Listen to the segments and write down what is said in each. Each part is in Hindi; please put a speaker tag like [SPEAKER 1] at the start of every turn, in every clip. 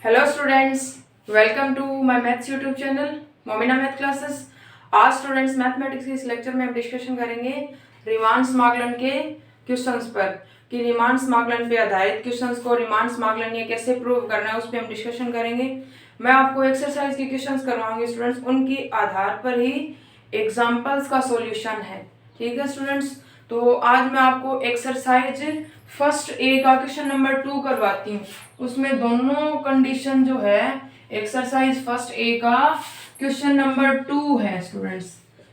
[SPEAKER 1] Hello students, welcome to my maths YouTube channel Momina math classes. आज स्टूडेंट्स मैथमेटिक्स के इस लेक्चर में हम डिस्कशन करेंगे रीमान समाकलन के क्वेश्चंस पर कि रीमान समाकलन पे आधारित क्वेश्चंस को रीमान समाकलन ये कैसे प्रूव करना है उस पर हम डिस्कशन करेंगे। मैं आपको एक्सरसाइज के क्वेश्चंस करवाऊंगी स्टूडेंट्स, उनके आधार पर ही एग्जाम्पल्स का सोल्यूशन है। ठीक है स्टूडेंट्स, तो आज मैं आपको एक्सरसाइज फर्स्ट ए का क्वेश्चन नंबर 2 करवाती हूँ। उसमें दोनों कंडीशन जो है एक्सरसाइज फर्स्ट ए का क्वेश्चन नंबर 2 है स्टूडेंट्स।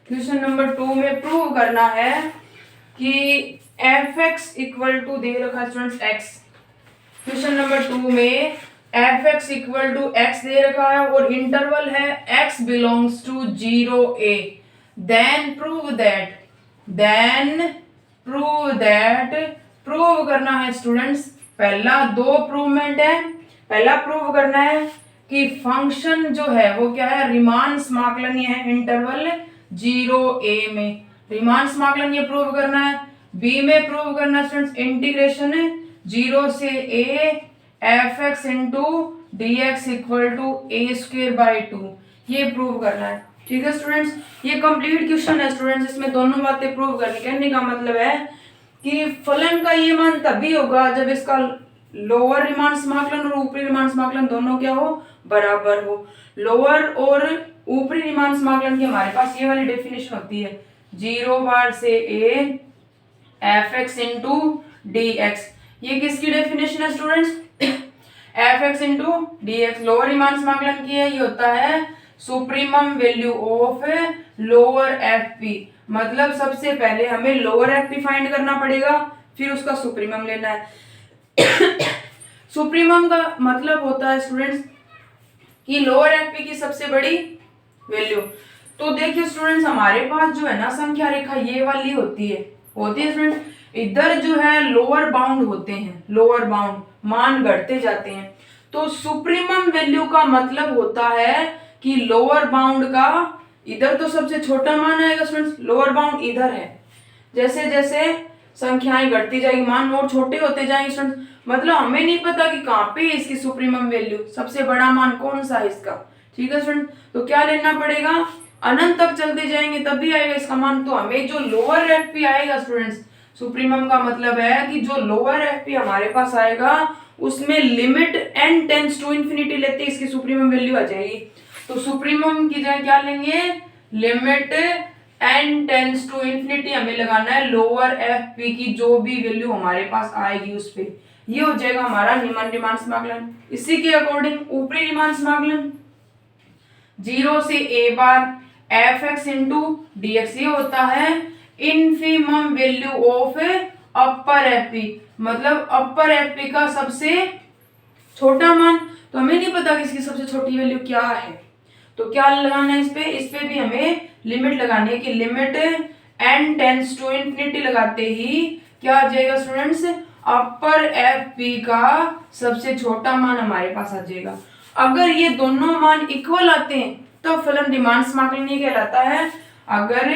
[SPEAKER 1] क्वेश्चन नंबर 2 में प्रूव करना है कि एफ एक्स इक्वल टू दे रखा है स्टूडेंट्स एक्स। क्वेश्चन नंबर 2 में F X equal to X दे रखा है और इंटरवल है X belongs to 0a। Then prove करना है स्टूडेंट्स। पहला दो प्रूवमेंट है। पहला प्रूव करना है कि फंक्शन जो है वो क्या है, रीमान समाकलनीय है इंटरवल 0a में। रीमान समाकलन ये प्रूव करना है। बी में प्रूव करना है स्टूडेंट्स इंटीग्रेशन 0 से a f x into D x equal to a square by 2, ये प्रूव करना है। ठीक है स्टूडेंट्स, ये कंप्लीट क्वेश्चन है स्टूडेंट्स। इसमें दोनों बातें प्रूव करनी। कहने का मतलब है कि फलन का ये मान तभी होगा जब इसका लोअर रीमान समाकलन और ऊपरी रीमान समाकलन दोनों क्या हो, बराबर हो। लोअर और ऊपरी रीमान समाकलन की हमारे पास ये वाली डेफिनेशन होती है 0 बार से a f x into D X. ये किसकी डेफिनेशन है students? F x into D x lower Riemann समाकलन की है। ये होता है supremum value of lower F P. मतलब सबसे पहले हमें लोअर एफ पी फाइंड करना पड़ेगा, फिर उसका सुप्रीमम लेना है। सुप्रीमम का मतलब होता है स्टूडेंट्स कि लोअर एफ पी की सबसे बड़ी वैल्यू। तो देखिए स्टूडेंट्स, हमारे पास जो है ना संख्या रेखा ये वाली होती है स्टूडेंट। इधर जो है लोअर बाउंड होते हैं, लोअर बाउंड मान घटते जाते हैं। तो सुप्रीमम वैल्यू का मतलब होता है कि लोअर बाउंड का इधर तो सबसे छोटा मान आएगा स्टूडेंट्स, लोअर बाउंड इधर है। जैसे जैसे संख्याएं घटती जाएगी मान और छोटे होते जाएंगे स्टूडेंट्स। मतलब हमें नहीं पता कि कहाँ पे है इसकी सुप्रीमम वैल्यू, सबसे बड़ा मान कौन सा है इसका। ठीक है स्टूडेंट, तो क्या लेना पड़ेगा, अनंत तक चलते जाएंगे तभी आएगा इसका मान। तो हमें जो लोअर एफ पी आएगा स्टूडेंट्स, सुप्रीमम का मतलब है कि जो लोअर एफ पी हमारे पास आएगा उसमें limit n tends to infinity लेते इसकी सुप्रीमम वैल्यू आ जाएगी। तो सुप्रीमम की जगह क्या लेंगे, limit n tends to infinity हमें लगाना है लोअर एफ पी की जो भी वैल्यू हमारे पास आएगी उस पे। ये हो जाएगा हमारा निम्न रीमान समाकलन। इसी के अकॉर्डिंग ऊपरी रीमान समाकलन 0 से a bar F x into D X, ये होता है infimum value of upper F P. मतलब अपर एफ पी का सबसे छोटा मान। तो हमें नहीं पता कि इसकी सबसे छोटी वैल्यू क्या है, तो क्या लगाना है इस पे भी हमें लिमिट लगानी है कि limit n tends to infinity लगाते ही क्या आ जाएगा स्टूडेंट्स, अपर एफ पी का सबसे छोटा मान हमारे पास आ जाएगा। अगर ये दोनों मान इक्वल आते हैं तो फलन रीमान समाकलनीय कहलाता है। अगर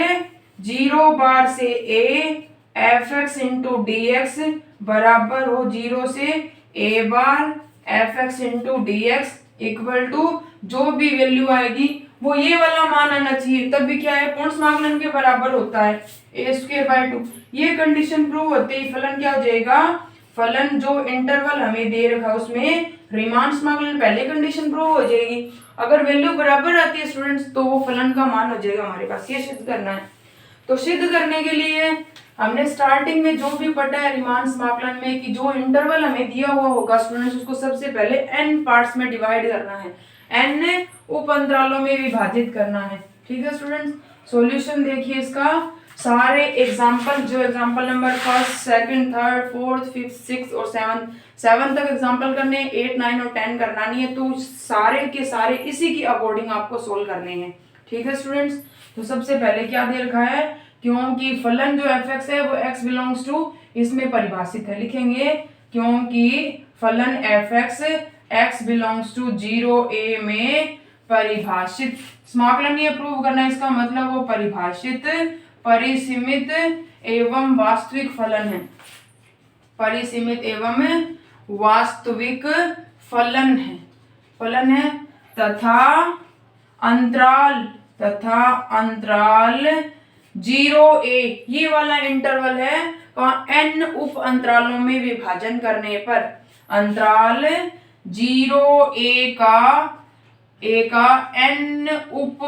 [SPEAKER 1] 0 बार से a f x into D x बराबर हो 0 से a bar F x into D x equal to जो भी वैल्यू आएगी वो ये वाला मान आना चाहिए, तब भी क्या है पूर्ण समाकलन के बराबर होता है ए स्क्वायर बाय 2। ये कंडीशन प्रूव होते ही फलन क्या हो जाएगा, फलन जो इंटरवल हमें दे रखा है उसमें रीमान समाकलन पहले कंडीशन प्रूव हो जाएगी। अगर वैल्यू बराबर आती है स्टूडेंट्स तो वो फलन का मान हो जाएगा हमारे पास। ये सिद्ध करना है। तो सिद्ध करने के लिए हमने स्टार्टिंग में जो भी पढ़ा है रीमान समाकलन में कि जो इंटरवल हमें दिया हुआ होगा स्टूडेंट्स उसको सबसे पहले n पार्ट्स में डिवाइड करना है, n उप अंतरालों में विभाजित करना है। ठीक है स्टूडेंट्स, सॉल्यूशन देखिए इसका। सारे एग्जाम्पल जो एग्जाम्पल नंबर 1, 2, 3, 4, 5, 6 और 7 तक एग्जाम्पल करने हैं, 8, 9 और 10 करना नहीं है। तो सारे के सारे इसी की अकॉर्डिंग आपको सोल्व करने हैं। ठीक है स्टूडेंट्स, तो सबसे पहले क्या दे रखा है, क्योंकि फलन जो एफ एक्स है वो x बिलोंग्स टू इसमें परिभाषित है, लिखेंगे क्योंकि फलन f x x belongs to 0a में परिभाषित। समाकलनीय प्रूव करना इसका मतलब वो परिभाषित, परिसीमित एवं वास्तविक फलन है। परिसीमित एवं वास्तविक फलन है। फलन है तथा अंतराल 0a, ये वाला इंटरवल है n उप अंतरालों में विभाजन करने पर अंतराल 0a का n उप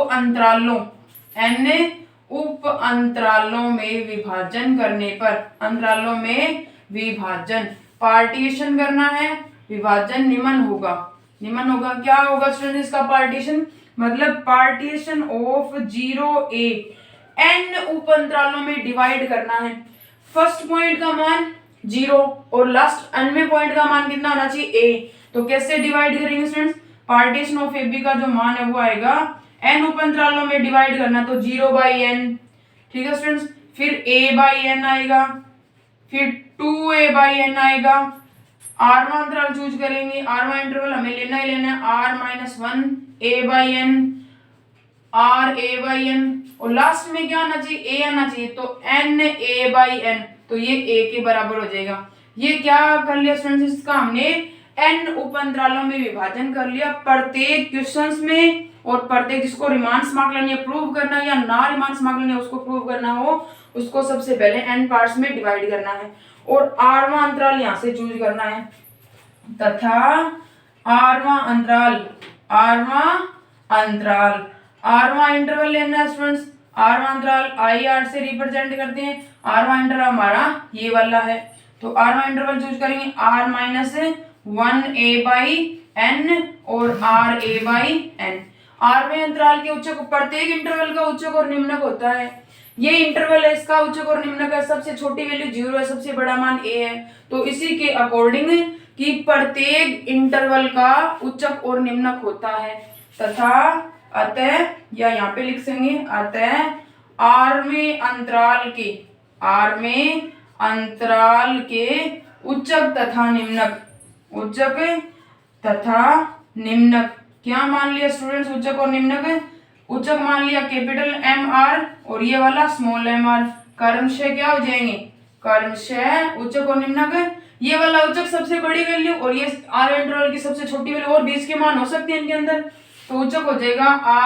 [SPEAKER 1] अंतरालों में विभाजन करने पर, अंतरालों में विभाजन पार्टीशन करना है, विभाजन निम्न होगा क्या होगा स्टूडेंट इसका पार्टीशन, मतलब पार्टीशन ऑफ 0a n उप अंतरालों में डिवाइड करना है। फर्स्ट पॉइंट का मान 0 और लास्ट nवें पॉइंट का मान कितना होना चाहिए a। तो कैसे डिवाइड करेंगे स्टूडेंट्स, पार्टीशन ऑफ ab का जो मान है वो आएगा n उप अंतरालों में डिवाइड करना तो 0/n, ठीक है स्टूडेंट्स। फिर a/n आएगा, फिर 2a/n आएगा। आरवां अंतराल चूज करेंगे, आरवां इंटरवल हमें लेना ही लेना है r-1 a/n r/a/n और लास्ट में क्या आना चाहिए a आना चाहिए, तो n/a/n, तो ये a के बराबर हो जाएगा। ये क्या कर लिया स्टूडेंट्स, इसका हमने n उप अंतरालों में विभाजन कर लिया। प्रत्येक क्वेश्चंस में और प्रत्येक जिसको रीमान समाकलन या प्रूव करना या ना रीमान समाकलन या उसको प्रूव करना हो उसको सबसे पहले n पार्ट्स में डिवाइड करना है और आरवां अंतराल यहाँ से चूज करना है तथा आरवां इंटरवल लेना है स्टूडेंट्स। आरवां अंतराल IR से रिप्रेजेंट करते हैं, आरवां इंटरवल हमारा ये वाला है, तो आरवां इंटरवल चूज करेंगे r-1a/n और r/a/n। आरवें अंतराल के उच्चक, प्रत्येक इंटरवल का उच्चक और निम्नक होता है। ये इंटरवल है, इसका उच्चक और निम्नक है, सबसे छोटी वैल्यू 0 है, सबसे बड़ा मान a है। तो इसी के अकॉर्डिंग कि प्रत्येक इंटरवल का उच्चक और निम्नक होता है तथा अतः, या यहाँ पे लिख देंगे अतः आरवें अंतराल के उच्चक तथा निम्नक क्या मान लिया स्टूडेंट्स, उच्चक और निम्नक। उच्चक मान लिया कैपिटल MR और ये वाला स्मॉल mr, क्रमशः क्या हो जाएंगे, क्रमशः उच्चक और निम्नक। ये वाला उच्चक सबसे बड़ी वैल्यू और ये आर इंटरवल की सबसे छोटी वैल्यू और बीच के मान हो सकते हैं इनके अंदर, तो उच्चक हो जाएगा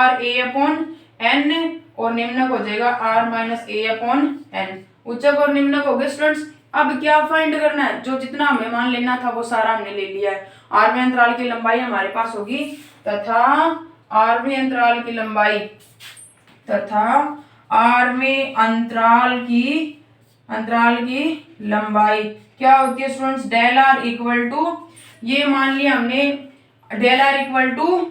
[SPEAKER 1] r/a/n और निम्नक हो जाएगा r-a/n। उच्चक और निम्नक हो गए स्टूडेंट्स। अब क्या फाइंड करना है, जो जितना हमें मान लेना था वो सारा हमने ले लिया है। आरवें अंतराल की लंबाई हमारे पास होगी तथा आरवें अंतराल की लंबाई क्या होती है students, del r equal to, ये मान लिया हमने del r equal to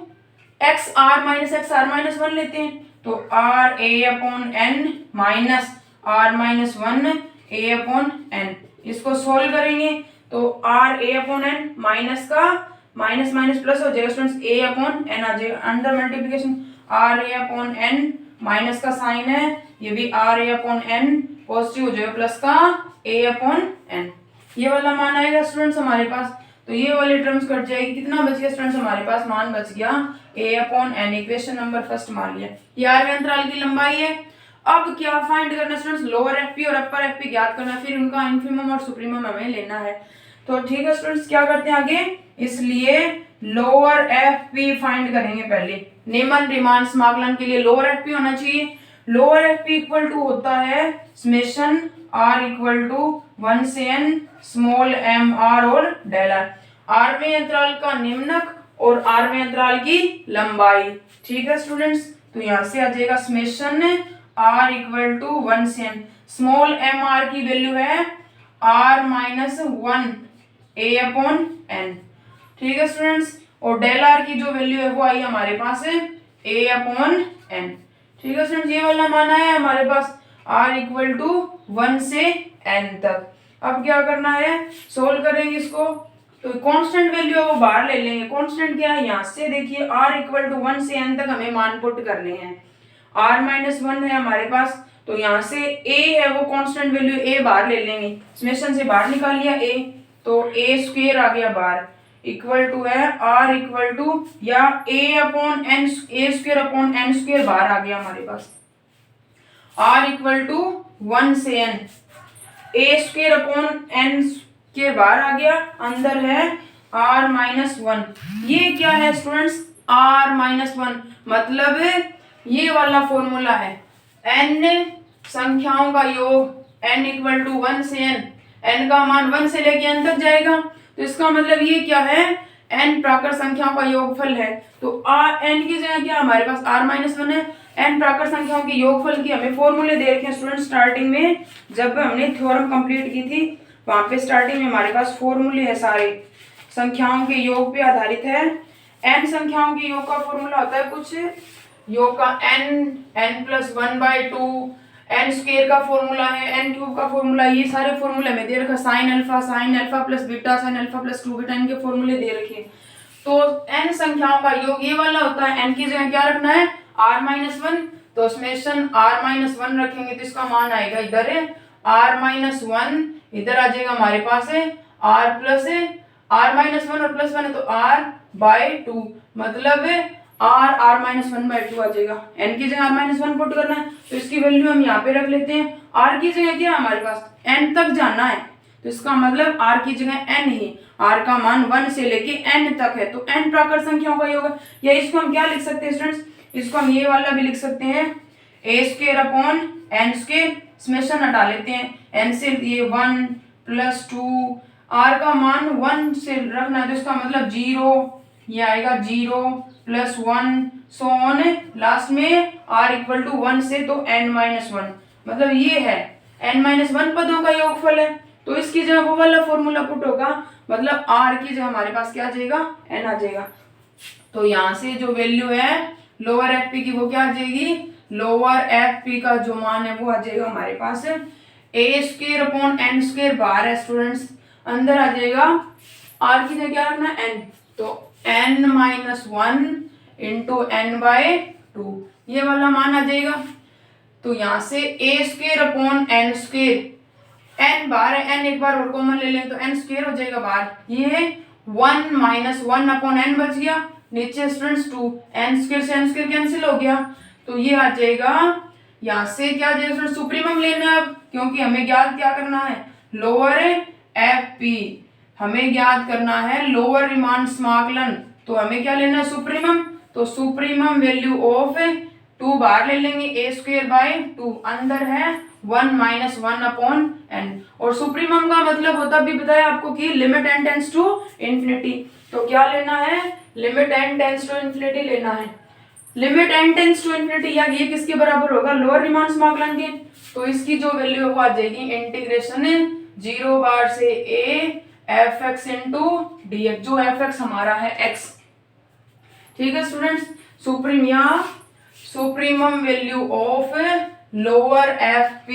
[SPEAKER 1] x r-1 लेते हैं, तो r/a/n माइनस r-1a/n। इसको सोल्व करेंगे तो r/a/n माइनस का माइनस प्लस हो जाएगा स्टूडेंट्स, a/n आ जाएगा, अंडर मल्टीप्लिकेशन r/a/n माइनस का साइन है, ये भी r/a/n पॉजिटिव हो जाएगा, प्लस का a/n, ये वाला मान आएगा स्टूडेंट्स हमारे पास। तो ये वाली टर्म्स कट जाएगी, कितना बच गया स्टूडेंट्स हमारे पास, मान बच गया a/n। इक्वेशन नंबर फर्स्ट मान लिया, ये आरवें अंतराल की लंबाई है। अब क्या फाइंड करना स्टूडेंट्स, लोअर एफपी और अपर एफपी ज्ञात करना, फिर उनका इन्फिमम और सुप्रीमम हमें लेना है। तो ठीक है स्टूडेंट्स, क्या करते हैं आगे, इसलिए लोअर एफपी फाइंड करेंगे पहले। निम्न रीमान समाकलन के लिए लोअर एफपी होना चाहिए। लोअर एफपी इक्वल टू होता है समेशन r इक्वल टू 1 से n स्मॉल mr और डेल r, आरवें अंतराल का निम्नक और आरवें अंतराल की लंबाई। ठीक है स्टूडेंट्स, तो यहां से आ जाएगा समेशन r इक्वल टू 1 से n, स्मॉल mr की वैल्यू है r-1 a/n। ठीक है स्टूडेंट्स, और डेल r की जो वैल्यू है वो आई हमारे पास है a/n। ठीक है स्टूडेंट्स, ये वाला माना है हमारे पास r इक्वल टू 1 से n तक। अब क्या करना है, सोल्व करेंगे इसको, तो कांस्टेंट वैल्यू है वो बाहर ले लेंगे। कांस्टेंट क्या है, यहाँ से देखिए r इक्वल टू 1 से n तक हमें मान पुट करने हैं। r-1 है हमारे पास, तो यहाँ से a है वो कांस्टेंट वैल्यू, a बाहर ले लेंगे, समेशन से बाहर निकाल लिया a, तो a स्क्वायर आ गया बाहर, इक्वल टू है r इक्वल टू या a/n, a square upon n square बाहर आ गया हमारे पास, r इक्वल टू 1 से n, a square upon n square बाहर आ गया, अंदर है r-1। ये क्या है स्टूडेंट्स, r-1, मतलब ये वाला फॉर्मूला है n संख्याओं का योग, n इक्वल टू 1 से n का मान 1 से लेके n तक जाएगा, तो इसका मतलब ये क्या है, n प्राकृत संख्याओं का योगफल है। तो n की जगह क्या हमारे पास r-1 है। n प्राकृत संख्याओं के योगफल की हमें फॉर्मूले दे रखे हैं स्टूडेंट स्टार्टिंग में, जब हमने थ्योरम कंप्लीट की थी वहां पे स्टार्टिंग में हमारे पास फॉर्मूले है सारे, संख्याओं के योग पे आधारित है। n संख्याओं के योग का फॉर्मूला होता है कुछ योग का n+1/2, n स्क्वायर का फॉर्मूला है, n क्यूब का फॉर्मूला, ये सारे फॉर्मूले में दे रखा, sine alpha plus beta, sine alpha plus 2 beta, इनके फॉर्मूले दे रखे। तो n संख्याओं का योग ये वाला होता है, n की जगह क्या रखना है, r-1, तो समेशन r-1 रखेंगे तो इसका मान आएगा इधर r-1, इधर आ जाएगा हमारे पास है r प्लस r-1 और प्लस 1 है तो r/2, मतलब r-1/2 आ जाएगा। n की जगह r-1 पुट करना है तो इसकी वैल्यू हम यहाँ पे रख लेते हैं। r की जगह क्या है हमारे पास, n तक जाना है तो इसका मतलब r की जगह n ही, r का मान 1 से लेके n तक है तो n प्राकृत संख्याओं का योग है। या इसको हम क्या लिख सकते हैं स्टूडेंट्स, इसको हम ये वाला भी लिख सकते हैं a² समेशन हटा लेते हैं, n से ये 1 + 2, r का मान 1 से रखना है तो इसका मतलब 0, ये आएगा 0 + 1 सो ऑन, लास्ट में r इक्वल टू 1 से तो n-1, मतलब ये है n-1 पदों का योगफल है। तो इसकी जगह वो वाला फॉर्मूला पुट होगा, मतलब r की जगह हमारे पास क्या आ जाएगा, n आ जाएगा। तो यहाँ से जो वैल्यू है लोअर एफ की वो क्या आ जाएगी, लोअर एफ का जो मान है वो आ जाएगा हमारे पास a²/n² बाहर है स्टूडेंट्स, अंदर आ जाएगा r की जगह क्या रखना है n, तो n-1 इंटू n/2 ये वाला मान आ जाएगा। तो यहाँ से a²/n², n बाहर है, n एक बार और कॉमन ले लें तो n² हो जाएगा बाहर, ये 1 - 1/n बच गया, नीचे स्टूडेंट्स 2, n² से n² कैंसिल हो गया तो ये आ जाएगा। यहाँ से क्या आ जाएगा स्टूडेंट, सुप्रीमम लेना है क्योंकि हमें ज्ञात क्या करना है, लोअर एफ, हमें ज्ञात करना है लोअर रीमान समाकलन, तो हमें क्या लेना है, सुप्रीमम। तो सुप्रीमम वैल्यू ऑफ 2 बाहर ले लेंगे, a²/2 अंदर है 1 - 1/n, और सुप्रीमम का मतलब होता भी बताया आपको कि limit n tends to infinity, तो क्या लेना है, limit n tends to infinity लेना है। Limit n tends to infinity या ये किसके बराबर होगा, लोअर रीमान समाकलन के, तो इसकी जो वैल्यू है वो आ जाएगी इंटीग्रेशन 0 बार से a fx इंटू dx, जो fx हमारा है x, ठीक है students. Supremum value of lower f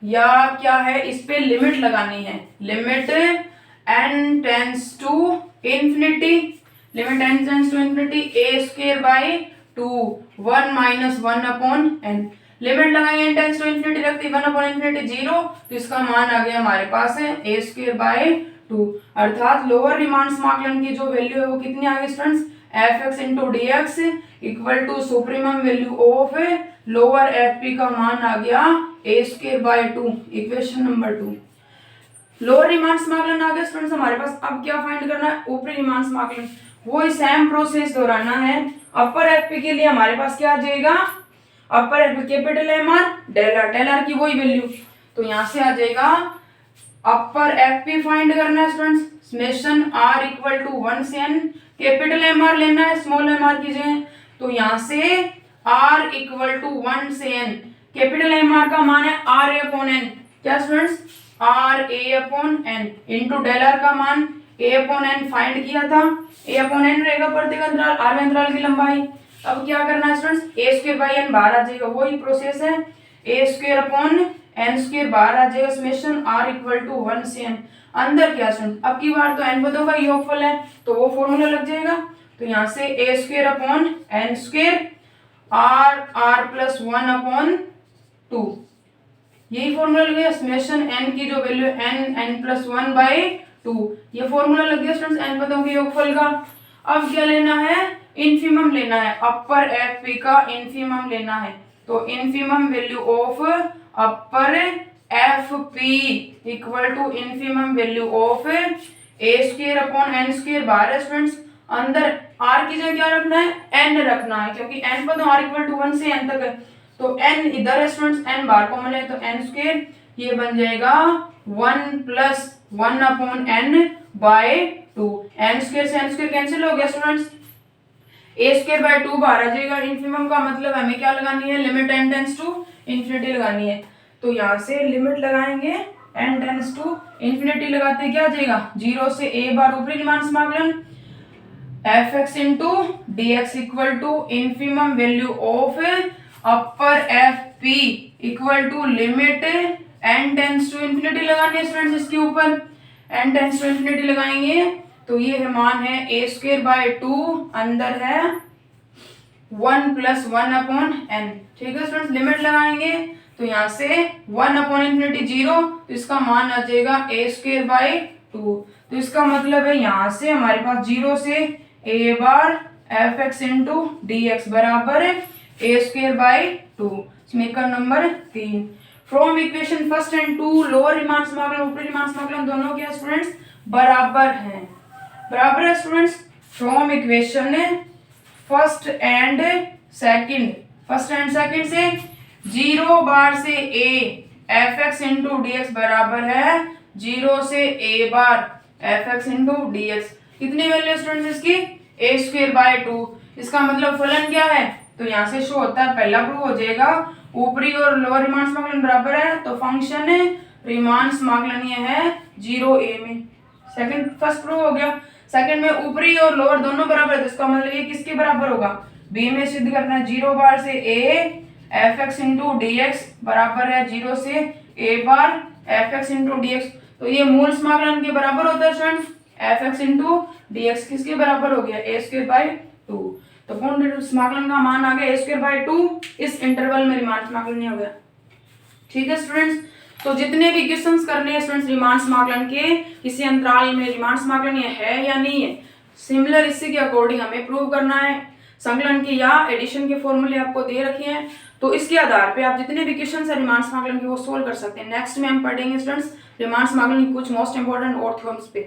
[SPEAKER 1] या क्या है, इस पे लिमिट लगानी है, limit n tends to infinity, limit n tends to infinity a²/2 1 - 1/n, limit लगाएंगे n टेंड्स टू इन्फिनिटी रखते 1/∞ 0, तो इसका मान आ गया हमारे पास है a²/2, अर्थात लोअर रीमान समाकलन की जो वैल्यू है वो कितनी आ गई students, fx into dx equal to supremum value of lower f का मान आ गया a²/2, equation number 2। Lower Riemann समाकलन आ गया स्टूडेंट्स हमारे पास। अब क्या फाइंड करना है, ऊपरी रीमान समाकलन, वो सेम प्रोसेस दोहराना है। अपर एफ के लिए हमारे पास क्या आ जाएगा, upper F capital M R del R की वही वैल्यू, तो यहाँ से आ जाएगा अपर एफ फाइंड करना है students, summation r equal to 1 से n, कैपिटल एम आर लेना है स्मॉल एम आर की जगह, तो यहाँ से r इक्वल टू 1 से n, कैपिटल एम आर का मान है r/n, क्या students, r/n into del are का मान a/n फाइंड किया था, a/n रहेगा प्रत्येक अंतराल r अंतराल की लंबाई। अब क्या करना है स्टूडेंट्स, a²/n बाहर आ जाएगा, वही प्रोसेस है, a²/n² बाहर आ जाएगा, समेशन r इक्वल टू 1 से n, अंदर क्या स्टूडेंट, अब की बार तो n पदों का योगफल है तो वो फॉर्मूला लग जाएगा, तो यहाँ से a²/n² r प्लस 1/2, यही फॉर्मूला लग गया, समेशन n की जो वैल्यू n+1/2, ये फॉर्मूला लग गया स्टूडेंट्स n पदों के योगफल का। अब क्या लेना है, इनफीमम लेना है, अपर एफ का इनफीमम लेना है, तो infimum value of upper F p equal to infimum value of a square upon n square बाहर है स्टूडेंट्स, अंदर आर की जगह क्या रखना है, एन रखना है, क्योंकि एन पर तो आर इक्वल टू 1 से एन तक है, तो एन इधर है स्टूडेंट्स, एन बाहर कॉमन है, तो एन स्क्वायर ये बन जाएगा 1 plus 1 upon n by 2। N square से एन स्क्वायर कैंसिल हो गया स्टूडेंट्स, ए स्क्वायर बाय 2 बाहर आ जाएगा। इन्फिमम का मतलब हमें क्या लगानी है, limit n tends to infinity लगानी है, तो यहाँ से लिमिट लगाएंगे n टेंड्स टू इन्फिनिटी, लगाते क्या आ जाएगा 0 से a बार ऊपरी रीमान समाकलन fx into D x equal to infimum value of upper fp equal to limit n tends to infinity लगानी है स्टूडेंट्स, इसके ऊपर n टेंड्स टू इन्फिनिटी लगाएंगे तो ये है मान है ए स्क्वायर बाय 2, अंदर है 1 प्लस 1 अपॉन एन। ठीक है स्टूडेंट्स, लिमिट लगाएंगे तो यहाँ से 1 अपॉन इन्फिनिटी 0, तो इसका मान आ जाएगा ए स्क्वायर बाय 2, तो इसका मतलब है यहाँ से हमारे पास 0 से ए बार F x into D x बराबर ए स्क्वायर बाय 2। समीकरण नंबर 3। From equation first and 2 lower Riemann समाकलन ऊपरी रीमान समाकलन दोनों क्या स्टूडेंट्स बराबर हैं, बराबर है students. From equation first and second से 0 बार से a f x into D x बराबर है 0 से a bar F x into D x. कितनी वैल्यू स्टूडेंट्स इसकी, ए स्क्वायर बाय 2। इसका मतलब फलन क्या है, तो यहाँ से शो होता है, पहला प्रूव हो जाएगा ऊपरी और लोअर रीमान समाकलन बराबर है, तो फंक्शन रीमान समाकलनीय है 0a में। सेकंड फर्स्ट प्रूव हो गया। सेकंड में ऊपरी और लोअर दोनों बराबर है, तो इसका मतलब ये किसके बराबर होगा, बी में सिद्ध करना है 0 बार से a f x into D x बराबर है 0 से a bar F x into D x, तो ये मूल समाकलन के बराबर होता है student, F x into D x किसके बराबर हो गया, ए स्क्वायर बाय 2। तो पूर्ण समाकलन का मान आ गया ए स्क्वायर बाय 2, इस इंटरवल में रीमान समाकलन नहीं हो गया। ठीक है स्टूडेंट्स, तो जितने भी क्वेश्चंस करने हैं स्टूडेंट्स रीमान समाकलन के, किसी अंतराल में रीमान समाकलन ये है या नहीं है, सिमिलर इसी के अकॉर्डिंग हमें प्रूव करना है। संकलन के या एडिशन के फॉर्मूले आपको दे रखे हैं, तो इसके आधार पे आप जितने भी क्वेश्चन है रीमान समाकलन के वो सोल्व कर सकते हैं। नेक्स्ट में हम पढ़ेंगे स्टूडेंट्स रीमान समाकलन की कुछ मोस्ट इंपोर्टेंट और थ्योरम्स पे।